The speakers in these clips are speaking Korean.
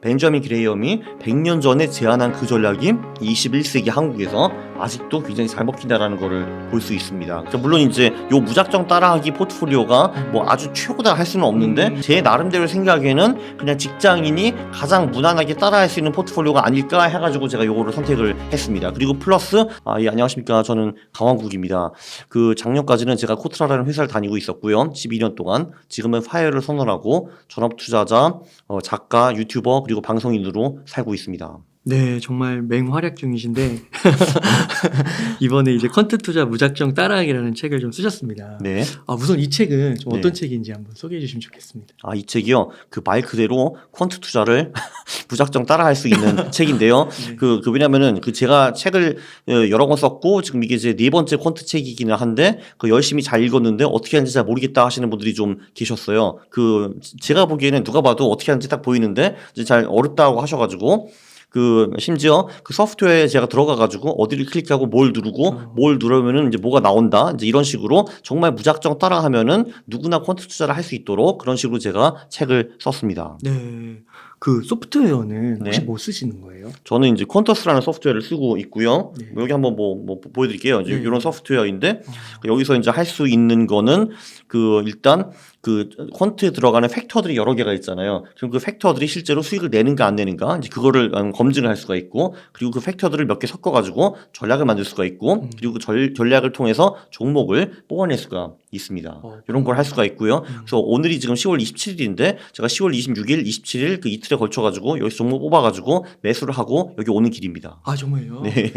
벤저민 그레이엄이 100년 전에 제안한 그 전략이 21세기 한국에서 아직도 굉장히 잘 먹힌다라는 거를 볼 수 있습니다. 그러니까 물론 이제 요 무작정 따라하기 포트폴리오가 뭐 아주 최고다 할 수는 없는데 제 나름대로 생각에는 그냥 직장인이 가장 무난하게 따라할 수 있는 포트폴리오가 아닐까 해가지고 제가 요거를 선택을 했습니다. 그리고 플러스 예, 안녕하십니까. 저는 강원국입니다. 그 작년까지는 제가 코트라라는 회사를 다니고 있었고요. 12년 동안 지금은 파이어를 선언하고 전업투자자, 작가, 유튜버 그리고 방송인으로 살고 있습니다. 네, 정말 맹활약 중이신데 이번에 이제 퀀트 투자 무작정 따라하기라는 책을 좀 쓰셨습니다. 네. 우선 이 책은 좀 어떤 네. 책인지 한번 소개해 주시면 좋겠습니다. 이 책이요. 그 말 그대로 퀀트 투자를 무작정 따라할 수 있는 책인데요. 네. 왜냐면은 제가 책을 여러 권 썼고 지금 이게 제 네 번째 퀀트 책이기는 한데 열심히 잘 읽었는데 어떻게 하는지 잘 모르겠다 하시는 분들이 좀 계셨어요. 제가 보기에는 누가 봐도 어떻게 하는지 딱 보이는데 이제 잘 어렵다고 하셔가지고 심지어 그 소프트웨어에 제가 들어가가지고 어디를 클릭하고 뭘 누르고 뭘 누르면은 이제 뭐가 나온다. 이제 이런 식으로 정말 무작정 따라하면은 누구나 퀀트 투자를 할 수 있도록 그런 식으로 제가 책을 썼습니다. 네. 그 소프트웨어는 혹시 네. 뭐 쓰시는 거예요? 저는 이제 퀀터스라는 소프트웨어를 쓰고 있고요. 네. 여기 한번 뭐 보여드릴게요. 이제 네. 이런 소프트웨어인데 여기서 이제 할 수 있는 거는 일단 퀀트에 들어가는 팩터들이 여러 개가 있잖아요. 그럼 그 팩터들이 실제로 수익을 내는가 안 내는가 이제 그거를 검증을 할 수가 있고 그리고 그 팩터들을 몇 개 섞어가지고 전략을 만들 수가 있고 그리고 그 전략을 통해서 종목을 뽑아낼 수가 있습니다. 이런 걸 할 수가 있고요. 그래서 오늘이 지금 10월 27일인데 제가 10월 26일, 27일 그 이틀에 걸쳐가지고 여기서 종목 뽑아가지고 매수를 하고 여기 오는 길입니다. 정말요? 네.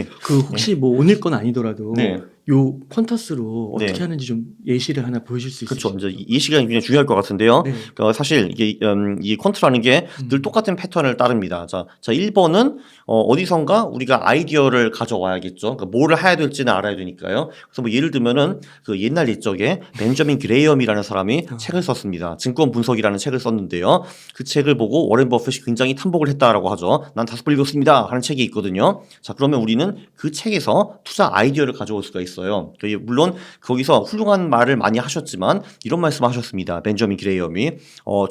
혹시 뭐 오늘 건 아니더라도 네. 요 퀀터스로 어떻게 네. 하는지 좀 예시를 하나 보여줄 수 있으실까요? 그렇죠. 이제 이 시간이 굉장히 중요할 것 같은데요. 네. 그러니까 사실 이게 이 퀀트라는 게 늘 똑같은 패턴을 따릅니다. 자 1번은 어디선가 우리가 아이디어를 가져와야겠죠. 그러니까 뭐를 해야 될지는 알아야 되니까요. 그래서 뭐 예를 들면은 옛날 옛적에 벤저민 그레이엄이라는 사람이 책을 썼습니다. 증권 분석이라는 책을 썼는데요. 그 책을 보고 워렌 버핏이 굉장히 탐복을 했다라고 하죠. 난 5번 읽었습니다 하는 책이 있거든요. 자 그러면 우리는 그 책에서 투자 아이디어를 가져올 수가 있어요. 물론 거기서 훌륭한 말을 많이 하셨지만 이런 말씀하셨습니다. 벤저민 그레이엄이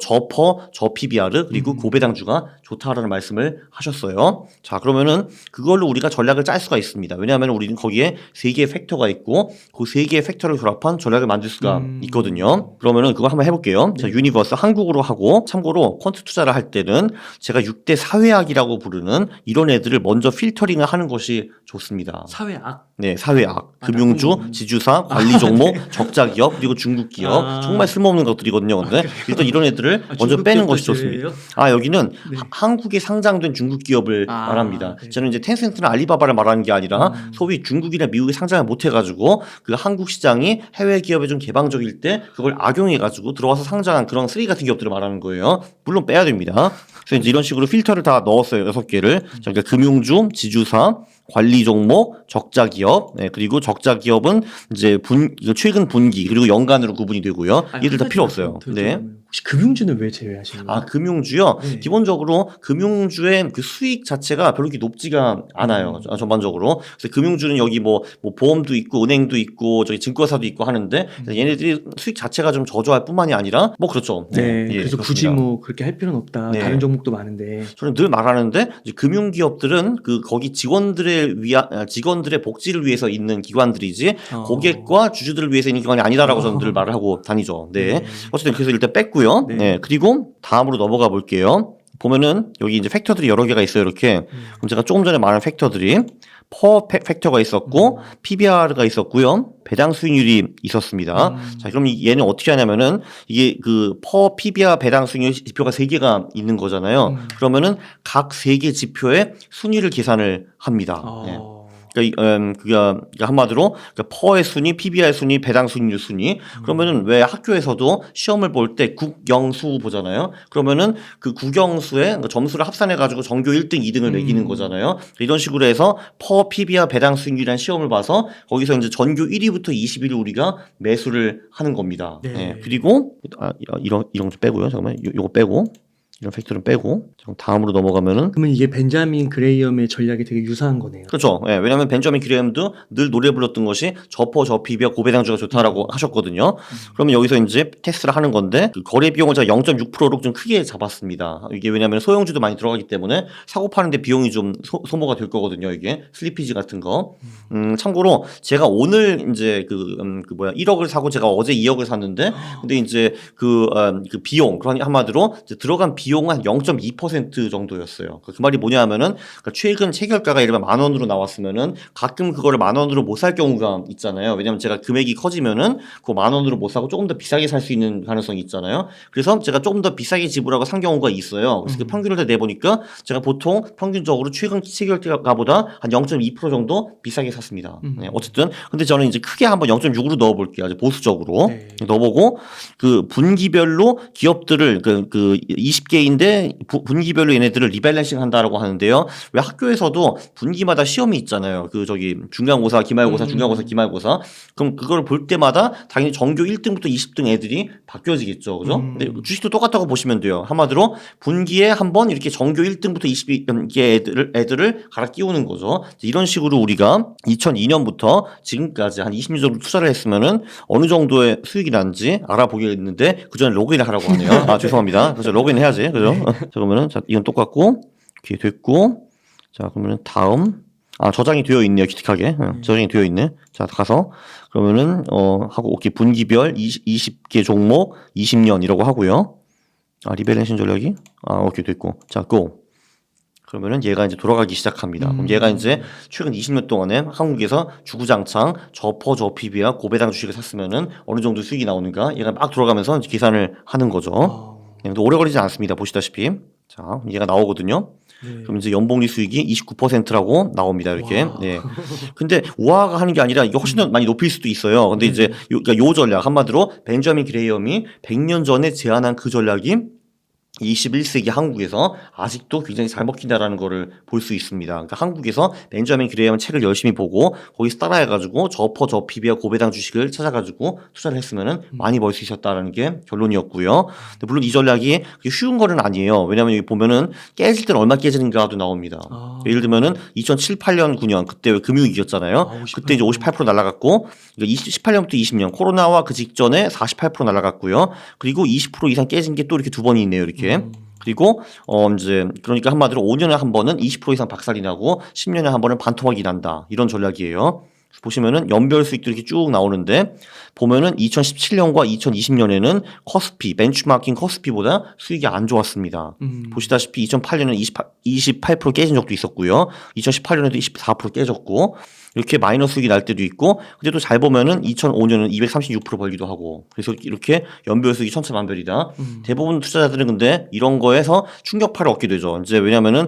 저 PBR 그리고 고배당주가 좋다라는 말씀을 하셨어요. 자 그러면은 그걸로 우리가 전략을 짤 수가 있습니다. 왜냐하면 우리는 거기에 3개의 팩터가 있고 그 3개의 팩터를 결합한 전략을 만들 수가 있거든요. 그러면은 그걸 한번 해볼게요. 자 유니버스 한국어로 하고 참고로 퀀트 투자를 할 때는 제가 6대 사회학이라고 부르는 이런 애들을 먼저 필터링을 하는 것이 좋습니다. 사회악? 네, 사회학, 금융주, 지주사, 관리 종목, 적자 기업, 그리고 중국 기업. 정말 쓸모없는 것들이거든요. 근데 일단 이런 애들을 먼저 빼는 것이 좋습니다. 여기는 한국에 상장된 중국 기업을 말합니다. 네. 저는 이제 텐센트나 알리바바를 말하는 게 아니라 소위 중국이나 미국에 상장을 못 해가지고 그 한국 시장이 해외 기업에 좀 개방적일 때 그걸 악용해가지고 들어와서 상장한 그런 쓰레기 같은 기업들을 말하는 거예요. 물론 빼야 됩니다. 그래서 이제 이런 식으로 필터를 다 넣었어요. 6개를. 그러니까 금융주, 지주사, 관리 종목, 적자 기업, 그리고 적자 기업은 이제 최근 분기 그리고 연간으로 구분이 되고요. 얘들 다 필요 없어요. 네. 혹시 금융주는 왜 제외하시는 거예요? 금융주요? 네. 기본적으로 금융주의 그 수익 자체가 별로 그렇게 높지가 않아요. 전반적으로. 그래서 금융주는 여기 뭐 보험도 있고 은행도 있고 저기 증권사도 있고 하는데 얘네들이 수익 자체가 좀 저조할 뿐만이 아니라 뭐 그렇죠. 네. 예, 그래서 그렇습니다. 굳이 뭐 그렇게 할 필요는 없다. 네. 다른 종목도 많은데. 저는 늘 말하는데 이제 금융기업들은 거기 직원들의 복지를 위해서 있는 기관들이지 고객과 주주들을 위해서 있는 기관이 아니다라고 저는 늘 말을 하고 다니죠. 네. 어쨌든 그래서 일단 뺐고요. 네. 그리고 다음으로 넘어가 볼게요. 보면은 여기 이제 팩터들이 여러 개가 있어요. 이렇게. 그럼 제가 조금 전에 말한 팩터들이 팩터가 있었고 PBR가 있었고요. 배당 수익률이 있었습니다. 자, 그럼 얘는 어떻게 하냐면은 이게 PBR 배당 수익률 지표가 3개가 있는 거잖아요. 그러면은 각 3개 지표의 순위를 계산을 합니다. 네. 그러니까 한마디로 퍼의 순위, PBR 순위, 배당 수익률 순위. 그러면은 왜 학교에서도 시험을 볼 때 국영수 보잖아요. 그러면은 그 국영수의 점수를 합산해 가지고 전교 1등, 2등을 매기는 거잖아요. 이런 식으로 해서 퍼, PBR, 배당 수익률이라는 시험을 봐서 거기서 이제 전교 1위부터 20위를 우리가 매수를 하는 겁니다. 네. 그리고 이런 거 빼고요. 잠깐만. 요거 빼고. 이런 팩트는 빼고 다음으로 넘어가면은 그러면 이게 벤자민 그레이엄의 전략이 되게 유사한 거네요. 그렇죠. 예, 왜냐하면 벤저민 그레이엄도 늘 노래 불렀던 것이 저퍼 저피비와 고배당주가 좋다라고 하셨거든요. 그러면 여기서 이제 테스트를 하는 건데 그 거래 비용을 제가 0.6%로 좀 크게 잡았습니다. 이게 왜냐하면 소형주도 많이 들어가기 때문에 사고 파는데 비용이 좀 소모가 될 거거든요. 이게 슬리피지 같은 거. 참고로 제가 오늘 이제 그 1억을 사고 제가 어제 2억을 샀는데 근데 이제 그 비용 그러니까 한마디로 이제 들어간 비용은 한 0.2% 정도였어요. 그 말이 뭐냐 하면은 그러니까 최근 체결가가 예를 들면 10,000원으로 나왔으면은 가끔 그거를 10,000원으로 못 살 경우가 있잖아요. 왜냐면 제가 금액이 커지면은 그 10,000원으로 못 사고 조금 더 비싸게 살 수 있는 가능성이 있잖아요. 그래서 제가 조금 더 비싸게 지불하고 산 경우가 있어요. 그래서 그 평균을 다 내보니까 제가 보통 평균적으로 최근 체결가보다 한 0.2% 정도 비싸게 샀습니다. 네, 어쨌든 근데 저는 이제 크게 한번 0.6으로 넣어볼게요. 아주 보수적으로 네. 넣어보고 그 분기별로 기업들을 그 20개인데 분기별로 얘네들을 리밸런싱 한다라고 하는데요. 왜 학교에서도 분기마다 시험이 있잖아요. 그 저기 중간고사, 기말고사, 중간고사, 기말고사. 그럼 그걸 볼 때마다 당연히 전교 1등부터 20등 애들이 바뀌어지겠죠. 그죠? 근데 주식도 똑같다고 보시면 돼요. 한마디로 분기에 한번 이렇게 전교 1등부터 20개 애들을 갈아 끼우는 거죠. 이런 식으로 우리가 2002년부터 지금까지 한 20년 정도 투자를 했으면은 어느 정도의 수익이 난지 알아보겠는데 그 전에 로그인을 하라고 하네요. 아, 죄송합니다. 그래서 로그인 해야지. 그죠? 자, 그러면은 자, 이건 똑같고 이렇게 됐고 자, 그러면은 다음 저장이 되어 있네요. 기특하게. 저장이 되어 있네. 자, 가서 그러면은 하고 오케이. 분기별 20개 종목 20년이라고 하고요. 리밸런싱 전략이 오케이 됐고. 자, 고. 그러면은 얘가 이제 돌아가기 시작합니다. 그럼 얘가 이제 최근 20년 동안에 한국에서 주구장창 저퍼 저피비와 고배당 주식을 샀으면은 어느 정도 수익이 나오는가 얘가 막 돌아가면서 이제 계산을 하는 거죠. 근데 오래 걸리지 않습니다. 보시다시피. 자, 얘가 나오거든요. 네. 그럼 이제 연봉리 수익이 29%라고 나옵니다. 이렇게. 와. 네. 근데 우아가 하는 게 아니라 이게 훨씬 더 많이 높일 수도 있어요. 근데 이제 그러니까 요 전략 한마디로 벤저민 그레이엄이 100년 전에 제안한 그 전략이 21세기 한국에서 아직도 굉장히 잘 먹힌다라는 거를 볼 수 있습니다. 그러니까 한국에서 벤저민 그레이엄 책을 열심히 보고 거기서 따라해가지고 저퍼 저피비와 고배당 주식을 찾아가지고 투자를 했으면은 많이 벌 수 있었다라는 게 결론이었고요. 근데 물론 이 전략이 그렇게 쉬운 거는 아니에요. 왜냐하면 여기 보면은 깨질 때는 얼마 깨지는가도 나옵니다. 예를 들면은 2007, 8년, 9년 그때 금융위기였잖아요. 그때 이제 58% 날라갔고 18년부터 20년 코로나와 그 직전에 48% 날라갔고요. 그리고 20% 이상 깨진 게 또 이렇게 두 번이 있네요. 이렇게. 그리고 이제 그러니까 한마디로 5년에 한 번은 20% 이상 박살이 나고 10년에 한 번은 반토막이 난다. 이런 전략이에요. 보시면은 연별 수익들이 이렇게 쭉 나오는데 보면은 2017년과 2020년에는 커스피, 벤치마킹 커스피보다 수익이 안 좋았습니다. 보시다시피 2008년에는 28% 깨진 적도 있었고요. 2018년에도 24% 깨졌고 이렇게 마이너스 수익이 날 때도 있고 근데 또 잘 보면은 2005년은 236% 벌기도 하고 그래서 이렇게 연별 수익이 천차만별이다. 대부분 투자자들은 근데 이런 거에서 충격파를 얻게 되죠. 이제 왜냐면은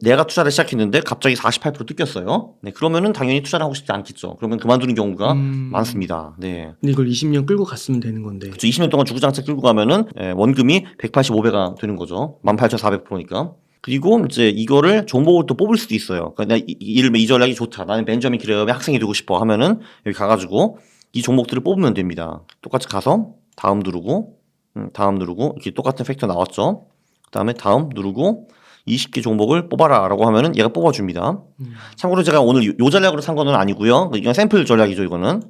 내가 투자를 시작했는데 갑자기 48% 뜯겼어요. 네, 그러면은 당연히 투자를 하고 싶지 않겠죠. 그러면 그만두는 경우가 많습니다. 네. 근데 이걸 20년 끌고 갔으면 되는 건데. 그렇죠. 20년 동안 주구장창 끌고 가면은 원금이 185배가 되는 거죠. 18,400%니까. 그리고 이제 이거를 종목을 또 뽑을 수도 있어요. 그러니까 예를 들면 이 전략이 좋다. 나는 벤저민 그레이엄의 학생이 되고 싶어 하면은 여기 가가지고 이 종목들을 뽑으면 됩니다. 똑같이 가서 다음 누르고 이렇게 똑같은 팩터 나왔죠. 그다음에 다음 누르고 20개 종목을 뽑아라라고 하면은 얘가 뽑아줍니다. 참고로 제가 오늘 요 전략으로 산 거는 아니고요. 이건 샘플 전략이죠. 이거는.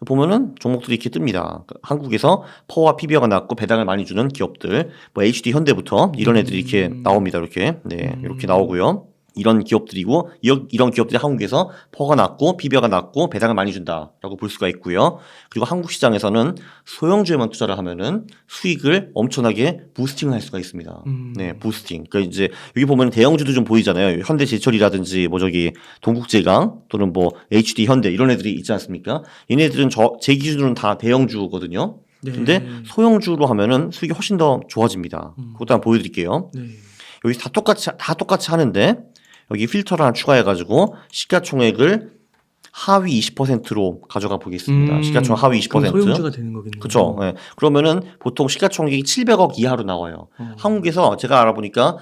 보면은 종목들이 이렇게 뜹니다. 한국에서 퍼와 PBR가 낮고 배당을 많이 주는 기업들, 뭐 HD 현대부터 이런 애들이 이렇게 나옵니다. 이렇게 네, 이렇게 나오고요. 이런 기업들이고 이런 기업들이 한국에서 퍼가 낮고 PBR가 낮고 배당을 많이 준다라고 볼 수가 있고요. 그리고 한국 시장에서는 소형주에만 투자를 하면은 수익을 엄청나게 부스팅을 할 수가 있습니다. 네, 부스팅. 그러니까 이제 여기 보면 대형주도 좀 보이잖아요. 현대제철이라든지 뭐 저기 동국제강 또는 뭐 HD 현대 이런 애들이 있지 않습니까? 얘네들은 제 기준으로는 다 대형주거든요. 네. 근데 소형주로 하면은 수익이 훨씬 더 좋아집니다. 그것도 한번 보여드릴게요. 네. 여기 다 똑같이 하는데 여기 필터를 하나 추가해가지고 시가총액을 하위 20%로 가져가 보겠습니다. 시가총액 하위 20%. 그럼 소형주가 되는 거겠네요. 그렇죠. 네. 그러면은 보통 시가총액이 700억 이하로 나와요. 한국에서 제가 알아보니까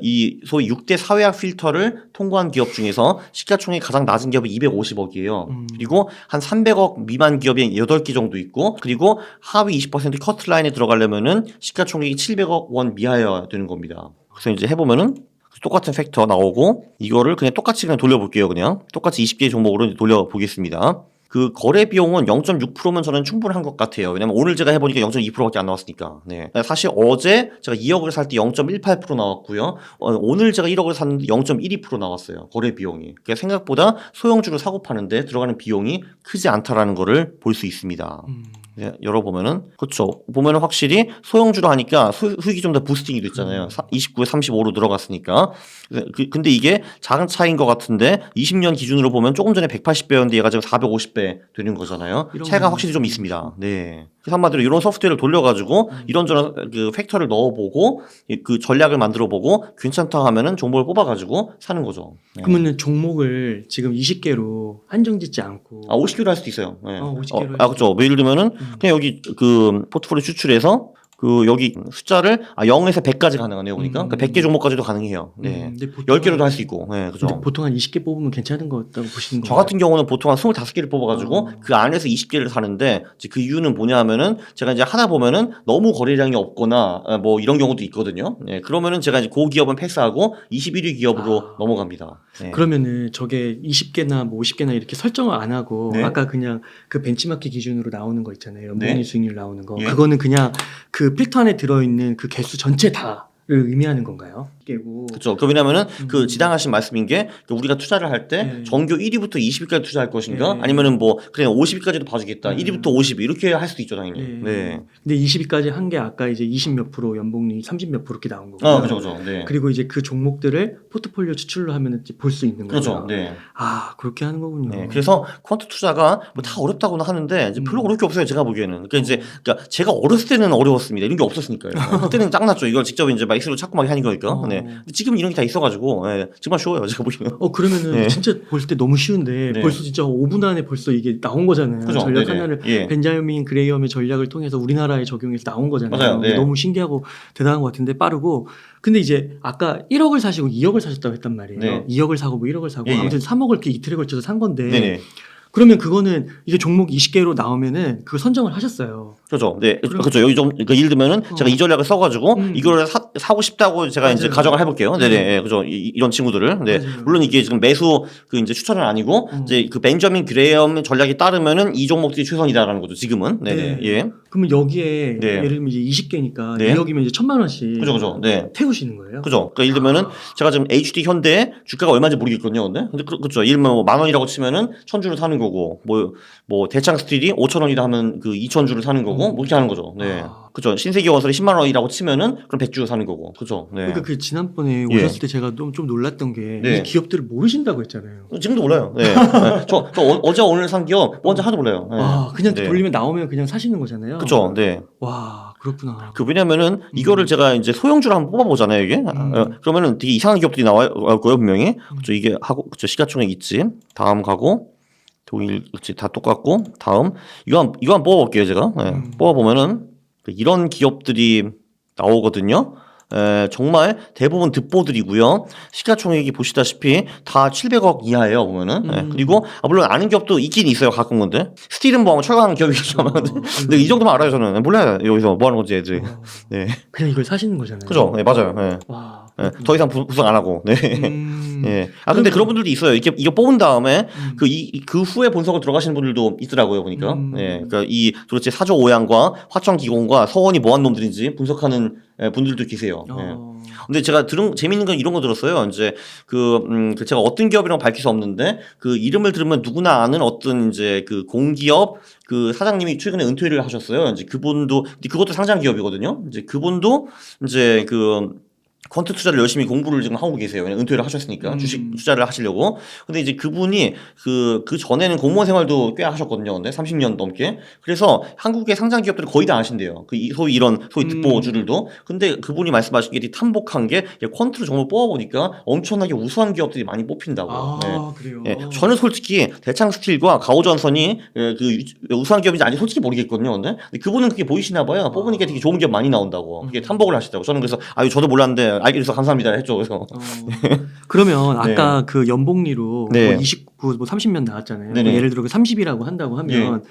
이 소위 6대 사회학 필터를 통과한 기업 중에서 시가총액이 가장 낮은 기업이 250억이에요. 그리고 한 300억 미만 기업이 8개 정도 있고, 그리고 하위 20% 커트라인에 들어가려면은 시가총액이 700억 원 미하여야 되는 겁니다. 그래서 이제 해보면은 똑같은 팩터 나오고, 이거를 그냥 똑같이 돌려볼게요. 그냥 똑같이 20개 종목으로 돌려보겠습니다. 그 거래 비용은 0.6%면 저는 충분한 것 같아요. 왜냐면 오늘 제가 해보니까 0.2%밖에 안 나왔으니까. 네. 사실 어제 제가 2억을 살 때 0.18% 나왔고요. 오늘 제가 1억을 샀는데 0.12% 나왔어요. 거래 비용이. 그러니까 생각보다 소형주를 사고 파는데 들어가는 비용이 크지 않다라는 거를 볼 수 있습니다. 네, 열어보면은, 그쵸. 보면은 확실히 소형주로 하니까 수익이 좀 더 부스팅이 됐잖아요. 29에 35로 들어갔으니까. 근데 이게 작은 차이인 것 같은데, 20년 기준으로 보면 조금 전에 180배였는데 얘가 지금 450배 되는 거잖아요. 차이가 확실히 좀 있습니다. 네. 그래서 한마디로 이런 소프트웨어를 돌려가지고 이런저런 그 팩터를 넣어보고 그 전략을 만들어보고 괜찮다 하면은 종목을 뽑아가지고 사는 거죠. 네. 그러면은 종목을 지금 20개로 한정짓지 않고 50개로 할 수도 있어요. 네. 50개로 그렇죠. 뭐 예를 들면은 그냥 여기 그 포트폴리오 추출해서 그 여기 숫자를 0에서 100까지 가능하네요. 보니까 그러니까 100개 종목까지도 가능해요. 네. 10개로도 할 수 있고. 네, 그죠. 근데 보통 한 20개 뽑으면 괜찮은 것 같다고 보시는 거예요? 저 같은 경우는 보통 한 25개를 뽑아가지고 그 안에서 20개를 사는데, 이제 그 이유는 뭐냐 하면은 제가 이제 하다 보면은 너무 거래량이 없거나 뭐 이런 경우도 있거든요. 네, 그러면은 제가 이제 그 기업은 패스하고 21위 기업으로 넘어갑니다. 네. 그러면은 저게 20개나 뭐 50개나 이렇게 설정을 안 하고 네. 아까 그냥 그 벤치마크 기준으로 나오는 거 있잖아요. 연봉이 네. 수익률 나오는 거. 예. 그거는 그냥 그 필터 안에 들어있는 그 개수 전체 다를 의미하는 건가요? 깨고. 그렇죠. 그 왜냐면은 그 지당하신 말씀인 게 우리가 투자를 할 때 네. 전교 1위부터 20위까지 투자할 것인가, 네. 아니면은 뭐 그냥 50위까지도 봐주겠다. 네. 1위부터 50위 이렇게 할 수도 있죠, 당연히. 네. 네. 근데 20위까지 한 게 아까 이제 20몇 프로 연봉이 30몇 프로 이렇게 나온 거고요. 그렇죠, 그렇죠. 네. 그리고 이제 그 종목들을 포트폴리오 추출로 하면 볼 수 있는 거죠. 그렇죠. 네. 아, 그렇게 하는 거군요. 네, 그래서 퀀트 투자가 뭐 다 어렵다고는 하는데 이제 별로 어려울 게 없어요. 제가 보기에는. 그러니까 제가 어렸을 때는 어려웠습니다. 이런 게 없었으니까요. 그때는 짱났죠. 이걸 직접 이제 막 익스로 찾고 막 하는 거니까. 네. 근데 지금 이런 게 다 있어가지고 정말 쉬워요. 제가 보기에는. 그러면은 네. 진짜 볼 때 너무 쉬운데 네. 벌써 진짜 5분 안에 벌써 이게 나온 거잖아요. 그죠? 전략 네네. 하나를 예. 벤자민 그레이엄의 전략을 통해서 우리나라에 적용해서 나온 거잖아요. 맞아요. 네. 너무 신기하고 대단한 것 같은데 빠르고. 근데 이제 아까 1억을 사시고 2억을 사셨다고 했단 말이에요. 네. 2억을 사고 뭐 1억을 사고 예, 예. 아무튼 3억을 이렇게 이틀에 걸쳐서 산 건데. 네네. 그러면 그거는 이게 종목 20개로 나오면은 그거 선정을 하셨어요. 그렇죠. 네. 그렇죠. 여기 좀, 그러니까 예를 들면은 제가 이 전략을 써가지고 이거를 사고 싶다고 제가 이제 맞아요. 가정을 해볼게요. 네네. 예, 그죠. 이런 친구들을. 네. 맞아요. 물론 이게 지금 매수 그 이제 추천은 아니고 이제 그 벤저민 그레이엄 전략에 따르면은 이 종목들이 최선이다라는 거죠. 지금은. 네네. 네. 예. 그러면 여기에 네. 예를 들면 이제 20개니까 네. 2억이면 이제 1,000만 원씩 그죠, 그죠. 네. 태우시는 거예요? 그죠. 그러니까 예를 들면은 제가 지금 HD 현대 주가가 얼마인지 모르겠거든요. 근데 그렇죠. 예를 들면 뭐 10,000원이라고 치면은 1,000주를 사는 거고, 뭐 대창 스틸이 5,000원이다 하면 그 2,000주를 사는 거고, 뭐 이렇게 하는 거죠. 네. 그죠. 신세계 건설이 10만 원이라고 치면은 그럼 100주를 사는 거고. 그죠. 네. 그러니까 그 지난번에 예. 오셨을 때 제가 좀 놀랐던 게 네. 이 기업들을 모르신다고 했잖아요. 지금도 몰라요. 네. 네. 저 어제 오늘 산 기업 뭔지 하나도 몰라요. 네. 그냥 네. 돌리면 나오면 그냥 사시는 거잖아요. 그죠. 네. 와, 그렇구나. 왜냐면은 이거를 제가 이제 소형주로 한번 뽑아보잖아요, 이게. 그러면은 되게 이상한 기업들이 나올 거예요, 분명히. 그죠. 이게 하고, 그죠. 시가총액 있지. 다음 가고. 동일, 그치. 다 똑같고. 다음. 이거 한번 뽑아볼게요, 제가. 네. 뽑아보면은 이런 기업들이 나오거든요. 정말 대부분 득보들이고요. 시가총액이 보시다시피 다 700억 이하예요, 보면은. 네. 그리고 물론 아는 기업도 있긴 있어요, 가끔 건데. 스틸은 뭐 철강 기업이겠죠. 근데 이 정도만 알아요, 저는. 몰라요, 여기서 뭐 하는 건지 애들이. 네. 그냥 이걸 사시는 거잖아요. 그죠? 네, 맞아요. 네. 와. 네. 더 이상 부상 안 하고. 네. 예. 근데 그러면- 그런 분들도 있어요. 이거 뽑은 다음에 그 후에 본석을 들어가시는 분들도 있더라고요, 보니까. 예. 그러니까 도대체 사조 오양과 화천기공과 서원이 뭐한 놈들인지 분석하는 분들도 계세요. 예. 근데 제가 재밌는 건 이런 거 들었어요. 이제 제가 어떤 기업이라고 밝힐 수 없는데 그 이름을 들으면 누구나 아는 어떤 이제 그 공기업 그 사장님이 최근에 은퇴를 하셨어요. 이제 그분도, 근데 그것도 상장 기업이거든요. 이제 그분도 이제 퀀트 투자를 열심히 공부를 지금 하고 계세요. 왜냐면 은퇴를 하셨으니까 주식 투자를 하시려고. 근데 이제 그분이 그 전에는 공무원 생활도 꽤 하셨거든요. 근데 30년 넘게. 그래서 한국의 상장 기업들이 거의 다 아신대요. 소위 득보주들도. 근데 그분이 말씀하시기에 탐복한 게 퀀트를 정말 뽑아보니까 엄청나게 우수한 기업들이 많이 뽑힌다고. 아, 그래요. 예, 저는 솔직히 대창 스틸과 가오전선이 우수한 기업인지 아닌지 솔직히 모르겠거든요. 근데 그분은 그게 보이시나 봐요. 뽑으니까 되게 좋은 기업 많이 나온다고. 그게 탐복을 하시더라고. 저는 그래서 저도 몰랐는데 알게 돼서 감사합니다 했죠. 그래서 그러면 아까 그 연봉리로 네. 뭐 29, 뭐 30년 나왔잖아요. 네네. 뭐 예를 들어 그 30이라고 한다고 하면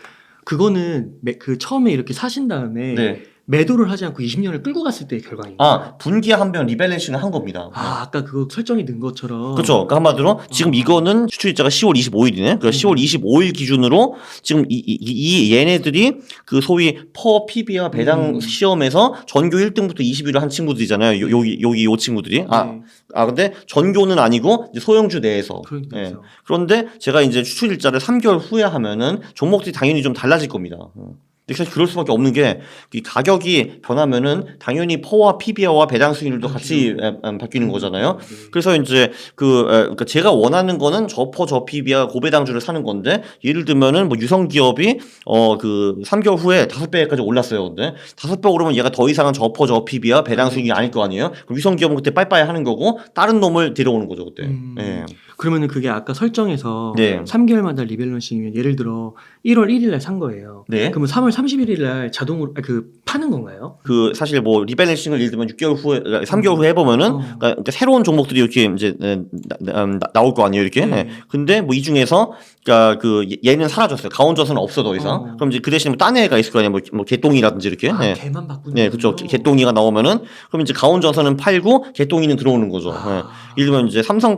그거는 그 처음에 이렇게 사신 다음에 네. 매도를 하지 않고 20년을 끌고 갔을 때의 결과입니다. 분기한변 리밸런싱을 한 겁니다. 아까 그거 설정이 된 것처럼. 그렇죠. 그러니까 한마디로 지금 이거는 추출일자가 10월 25일이네. 그러니까 10월 25일 기준으로 지금 이 얘네들이 그 소위 퍼 PB와 배당 시험에서 전교 1등부터 20위를 한 친구들이잖아요. 여기 요 친구들이. 근데 전교는 아니고 이제 소형주 내에서. 예. 그런데 제가 이제 추출일자를 3개월 후에 하면은 종목들이 당연히 좀 달라질 겁니다. 사실 그럴 수밖에 없는 게 이 가격이 변하면은 당연히 퍼와 PB와 배당 수익률도 같이 바뀌는 거잖아요. 그래서 이제 그러니까 제가 원하는 거는 저퍼 저PB와 고배당주를 사는 건데 예를 들면은 뭐 유성 기업이 그 3개월 후에 5배까지 올랐어요. 근데 5배 오르면 얘가 더 이상은 저퍼 저PB와 배당 수익이 아닐 거 아니에요. 그럼 유성 기업은 그때 빠이빠이 하는 거고 다른 놈을 데려오는 거죠 그때. 예. 그러면은 그게 아까 설정에서 네. 3개월마다 리밸런싱이면 예를 들어 1월 1일 날 산 거예요. 네. 그러면 3월 31일 날 자동으로 파는 건가요? 사실 뭐 리밸런싱을 예를 들면 6개월 후에 3개월 후에 해보면은 그러니까 새로운 종목들이 이렇게 이제 나올 거 아니에요 이렇게. 네. 근데 뭐 이 중에서 그러니까 얘는 사라졌어요. 가온전선은 없어 더 이상. 그럼 이제 그 대신에 뭐 딴 애가 있을 거 아니에요. 뭐 개똥이라든지 이렇게. 네. 걔만 바꾸는. 네, 그렇죠. 개똥이가 나오면은 그럼 이제 가온전선은 팔고 개똥이는 들어오는 거죠. 네. 예를 들면 이제 삼성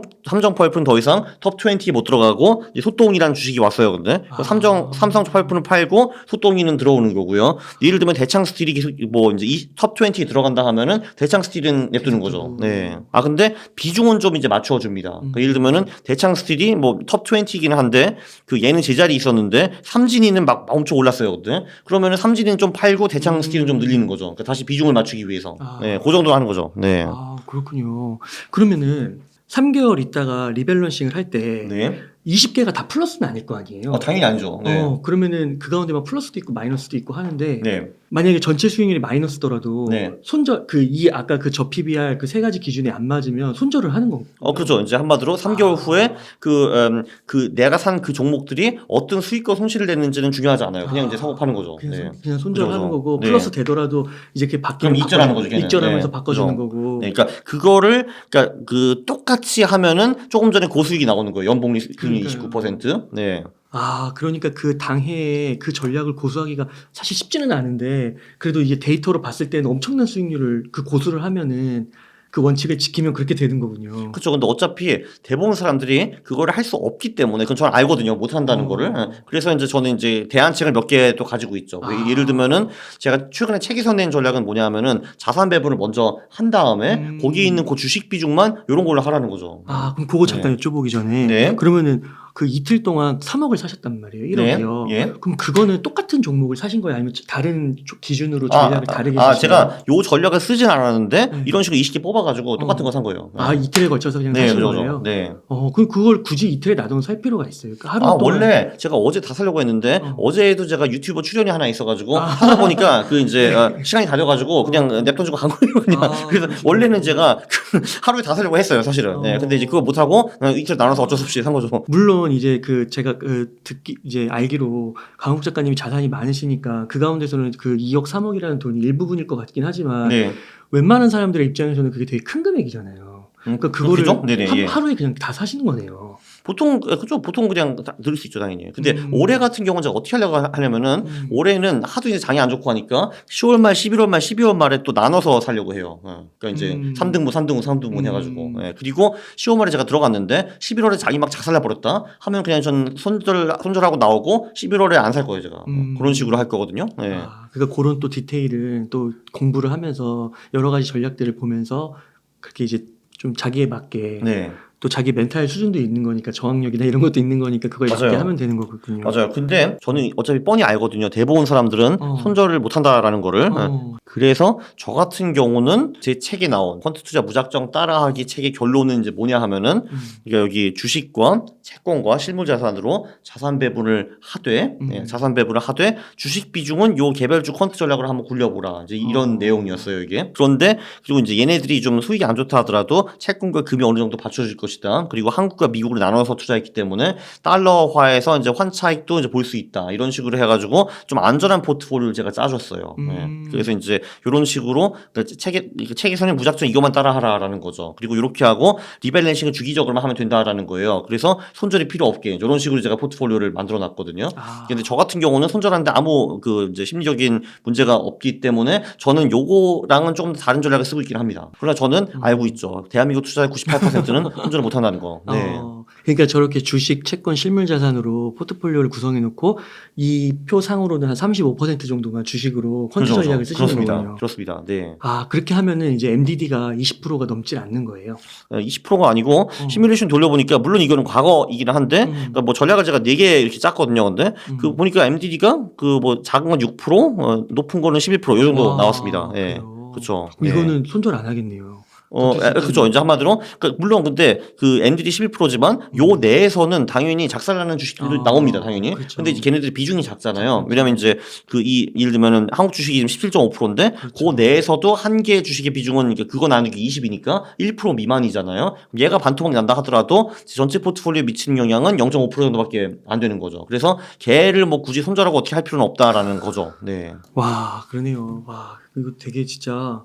펄프는 더 이상 톱 20에 못 들어가고 이제 소똥이라는 주식이 왔어요. 근데 삼성 펄프는 팔고 소똥이는 들어오는 거고요. 예를 들면 대창 스틸이 계속 뭐 이제 톱 20에 들어간다 하면은 대창 스틸은 냅두는 거죠. 네. 근데 비중은 좀 이제 맞춰 줍니다. 그러니까 예를 들면은 대창 스틸이 뭐 톱 20이긴 한데 얘는 제자리 있었는데 삼진이는 막 엄청 올랐어요. 그때. 그러면은 삼진이는 좀 팔고 대창 스틸은 좀 늘리는 거죠. 그러니까 다시 비중을 맞추기 위해서. 네, 그 정도 하는 거죠. 네. 그렇군요. 그러면은 3개월 있다가 리밸런싱을 할 때 네. 20개가 다 플러스는 아닐 거 아니에요. 당연히 아니죠. 네. 그러면은 그 가운데 막 플러스도 있고 마이너스도 있고 하는데 네. 만약에 전체 수익률이 마이너스더라도 네. 손절 아까 그 저 PBR 그 세 가지 기준에 안 맞으면 손절을 하는 건가요? 그렇죠. 이제 한마디로 3개월 후에 내가 산 그 종목들이 어떤 수익과 손실을 냈는지는 중요하지 않아요. 그냥 이제 사고 파는 거죠. 그냥 손절하는 그죠. 거고 네. 플러스 되더라도 이제 이렇게 바뀌면 그럼 익절하는 거죠. 걔는. 익절하면서 네. 바꿔주는 그죠. 거고. 네. 그러니까 그거를 똑같이 하면은 조금 전에 고수익이 나오는 거예요. 연봉 수익률 29%. 네. 그러니까 그 당해에 그 전략을 고수하기가 사실 쉽지는 않은데 그래도 이게 데이터로 봤을 때는 엄청난 수익률을 고수를 하면은 그 원칙을 지키면 그렇게 되는 거군요. 그렇죠. 근데 어차피 대부분 사람들이 그거를 할 수 없기 때문에 그건 저는 알거든요. 못 한다는 거를. 그래서 이제 저는 이제 대안책을 몇 개 또 가지고 있죠. 예를 들면은 제가 최근에 책에서 낸 전략은 뭐냐면은 자산 배분을 먼저 한 다음에 거기에 있는 그 주식 비중만 이런 걸로 하라는 거죠. 그럼 그거 잠깐 여쭤보기 전에 네. 그러면은 그 이틀 동안 3억을 사셨단 말이에요. 1억이요. 네. 예. 그럼 그거는 똑같은 종목을 사신 거예요? 아니면 다른 기준으로 전략을 다르게 쓰신 제가 요 전략을 쓰진 않았는데 이런 식으로 20개 뽑아가지고 똑같은 거 산 거예요. 이틀에 걸쳐서 그냥 사신 거예요? 네. 그럼 그걸 굳이 이틀에 놔둬서 살 필요가 있어요? 그러니까 하루 동안. 원래 제가 어제 다 사려고 했는데 어제도 제가 유튜버 출연이 하나 있어가지고 하다 보니까 시간이 다 돼가지고 그냥 냅둬주고 간 거예요. 그냥. 그래서 원래는 제가 하루에 다 사려고 했어요, 사실은. 네. 근데 이제 그거 못 하고 이틀 나눠서 어쩔 수 없이 산 거죠. 물론 이제 제가 이제 알기로 강욱 작가님이 자산이 많으시니까 그 가운데서는 그 2억 3억이라는 돈이 일부분일 것 같긴 하지만 네. 웬만한 사람들의 입장에서는 그게 되게 큰 금액이잖아요. 그러니까 그거를 하루에 그냥 다 사시는 거네요. 보통 그냥 들을 수 있죠, 당연히. 근데 올해 같은 경우는 제가 어떻게 하려고 하냐면은 올해는 하도 이제 장이 안 좋고 하니까 10월 말, 11월 말, 12월 말에 또 나눠서 살려고 해요. 그러니까 이제 3등분 해가지고. 그리고 10월 말에 제가 들어갔는데 11월에 장이 막 작살나 버렸다 하면 그냥 전 손절하고 나오고 11월에 안 살 거예요, 제가. 그런 식으로 할 거거든요. 네. 그러니까 그런 또 디테일은 또 공부를 하면서 여러 가지 전략들을 보면서 그렇게 이제 좀 자기에 맞게 또 자기 멘탈 수준도 있는 거니까 저항력이나 이런 것도 있는 거니까 그걸 맞게 맞아요. 하면 되는 거거든요. 맞아요. 근데 저는 어차피 뻔히 알거든요. 대부분 사람들은 어. 손절을 못한다라는 거를. 어. 그래서 저 같은 경우는 제 책에 나온 펀드 투자 무작정 따라하기 책의 결론은 이제 뭐냐 하면은 그러니까 여기 주식과 채권과 실물 자산으로 자산 배분을 하되 자산 배분을 하되 주식 비중은 요 개별주 퀀트 전략을 한번 굴려보라. 이제 이런 내용이었어요, 이게. 그런데 그리고 이제 얘네들이 좀 수익이 안 좋다 하더라도 채권과 금이 어느 정도 받쳐줄 것이다. 그리고 한국과 미국으로 나눠서 투자했기 때문에 달러화에서 이제 환차익도 이제 볼 수 있다. 이런 식으로 해가지고 좀 안전한 포트폴리오를 제가 짜줬어요. 그래서 이제 이런 식으로 책에서는 무작정 이것만 따라하라라는 거죠. 그리고 이렇게 하고 리밸런싱을 주기적으로만 하면 된다라는 거예요. 그래서 손절이 필요 없게 이런 식으로 제가 포트폴리오를 만들어놨거든요. 근데 저 같은 경우는 손절하는데 아무 그 이제 심리적인 문제가 없기 때문에 저는 요거랑은 조금 다른 전략을 쓰고 있긴 합니다. 그러나 저는 알고 있죠. 대한민국 투자의 98%는 손절을 못한다는 거. 네. 그러니까 저렇게 주식, 채권, 실물 자산으로 포트폴리오를 구성해 놓고 이 표 상으로는 한 35% 정도가 주식으로 펀드 전략을 쓰시는 거군요. 그렇습니다. 네. 아, 그렇게 하면은 이제 MDD가 20%가 넘지 않는 거예요. 20%가 아니고 시뮬레이션 돌려보니까 물론 이거는 과거이긴 한데 그러니까 뭐 전략을 제가 4개 이렇게 짰거든요. 근데 그 보니까 MDD가 그 뭐 작은 건 6%, 높은 거는 11%이 정도 와, 나왔습니다. 예. 그래요? 그렇죠. 이거는 손절 안 하겠네요. 그죠. 이제 한마디로, 그러니까 물론 근데 그 MDD 11%지만 요 내에서는 당연히 작살나는 주식들도 나옵니다, 당연히. 그렇죠. 근데 이제 걔네들이 비중이 작잖아요. 왜냐면 이제 예를 들면은 한국 주식이 지금 17.5%인데 그 내에서도 한 개의 주식의 비중은 그거 나누기 20이니까 1% 미만이잖아요. 얘가 반토막 난다 하더라도 전체 포트폴리오에 미치는 영향은 0.5% 정도밖에 안 되는 거죠. 그래서 걔를 뭐 굳이 손절하고 어떻게 할 필요는 없다라는 거죠. 네. 와, 그러네요. 와, 이거 되게 진짜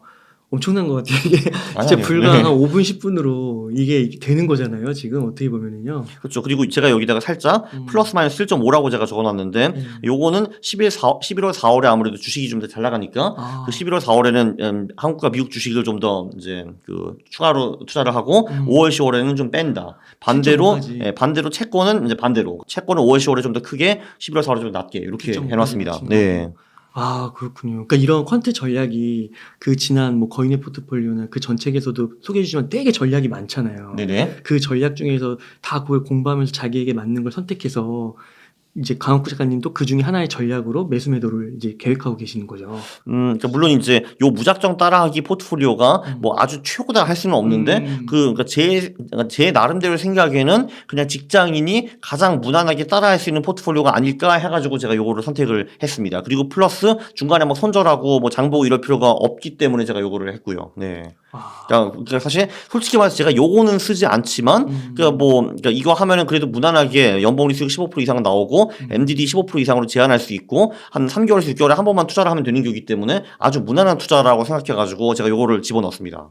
엄청난 것 같아요. 이게 진짜 아니요. 불과 네. 한 5분, 10분으로 이게 되는 거잖아요. 지금 어떻게 보면은요. 그렇죠. 그리고 제가 여기다가 살짝 플러스 마이너스 1.5라고 제가 적어놨는데 요거는 11월 4월에 아무래도 주식이 좀 더 잘 나가니까 그 11월 4월에는 한국과 미국 주식을 좀 더 이제 그 추가로 투자를 하고 5월 10월에는 좀 뺀다. 반대로 7.5까지. 반대로 채권은 이제 반대로 채권은 5월 10월에 좀 더 크게 11월 4월에 좀 낮게 이렇게 7.5 해놨습니다. 까지 네. 아, 그렇군요. 그러니까 이런 퀀트 전략이 그 지난 뭐 거인의 포트폴리오나 그 전 책에서도 소개해 주지만 되게 전략이 많잖아요. 네네. 그 전략 중에서 다 그걸 공부하면서 자기에게 맞는 걸 선택해서 이제 강학구 작가님도 그 중에 하나의 전략으로 매수 매도를 이제 계획하고 계시는 거죠. 그러니까 물론 이제 요 무작정 따라하기 포트폴리오가 뭐 아주 최고다 할 수는 없는데 그러니까 제 나름대로 생각에는 그냥 직장인이 가장 무난하게 따라할 수 있는 포트폴리오가 아닐까 해가지고 제가 요거를 선택을 했습니다. 그리고 플러스 중간에 뭐 손절하고 뭐 장보고 이럴 필요가 없기 때문에 제가 요거를 했고요. 네. 그러니까 사실 솔직히 말해서 제가 요거는 쓰지 않지만 그러니까 이거 하면은 그래도 무난하게 연봉 리스크 15% 이상 나오고 MDD 15% 이상으로 제한할 수 있고 한 3개월에서 6개월에 한 번만 투자를 하면 되는 거기 때문에 아주 무난한 투자라고 생각해가지고 제가 요거를 집어넣었습니다.